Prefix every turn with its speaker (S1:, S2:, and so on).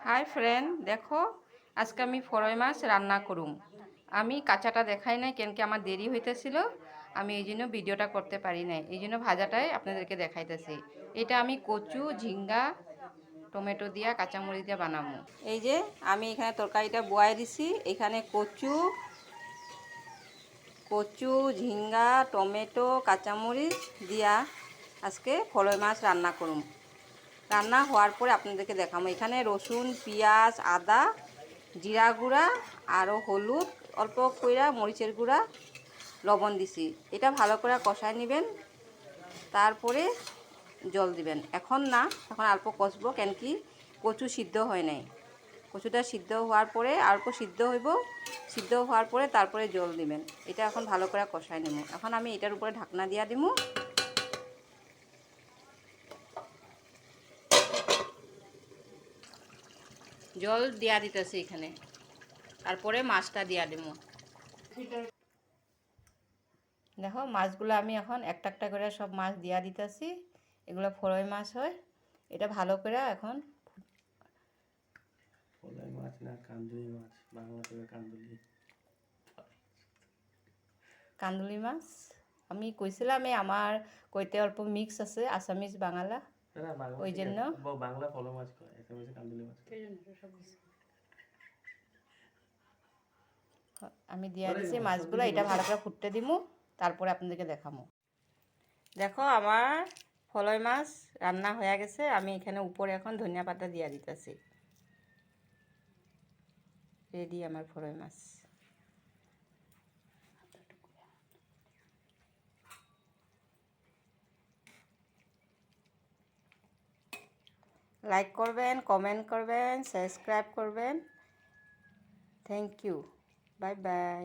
S1: Hi friend, দেখো আজকে আমি ফরই মাছ রান্না করুম। আমি কাঁচাটা দেখাই নাই কেন কি আমার দেরি হইতেছিল, আমি এই জন্য ভিডিওটা করতে পারি নাই, এই জন্য ভাজাটাই আপনাদেরকে দেখাইতেছি। এটা আমি কচু, ঝিঙ্গা, টমেটো দিয়া কাঁচামরিচ দিয়া বানাবো। এই যে আমি এখানে তরকারিটা বয়াই দিছি। এখানে কচু, ঝিঙ্গা, টমেটো, কাঁচামরিচ দিয়া আজকে ফরই মাছ রান্না করুম। রান্না হওয়ার পরে আপনাদেরকে দেখাবো। এখানে রসুন, পেঁয়াজ, আদা, জিরা গুঁড়া আরও হলুদ অল্প কইরা, মরিচের গুঁড়া, লবণ দিছি। এটা ভালো করে কষায় নেবেন, তারপরে জল দিবেন। এখন না, এখন অল্প কষবো কেন কি কচু সিদ্ধ হয় নাই। কচুটা সিদ্ধ হওয়ার পরে অল্প সিদ্ধ হইব, সিদ্ধ হওয়ার পরে তারপরে জল দিবেন। এটা এখন ভালো করে কষায় নেব। এখন আমি এটার উপরে ঢাকনা দিয়া দিব। জল দিয়া দিতেছি এখানে, তারপরে মাছটা দিয়া দেব। দেখো মাছগুলো আমি এখন একটা একটা করে সব মাছ দিয়া দিতেছি। এগুলো ফরই মাছ হয়। এটা ভালো করে এখন
S2: ফরই মাছ না কান্দুলি মাছ, বাংলাতে
S1: কান্দুলি মাছ আমি কইছিলাম, আমার কইতে অল্প মিক্স আছে আসামিজ বাংলা, ওই জন্য
S2: বাংলা ফরই মাছ কয়, এসএমএস কান্দুলি মাছ
S1: আমি দিয়া দিছি মাছগুলো। এটা ভালো করে ফুটতে দিমু, তারপরে আপনাদেরকে দেখামু। দেখো আমার ফরই মাছ রান্না হয়ে গেছে। আমি এখানে উপরে এখন ধনিয়া পাতা দিয়া দিতেছি। রেডি আমার ফরই মাছ। লাইক করবেন, কমেন্ট করবেন, সাবস্ক্রাইব করবেন। Thank you, bye by.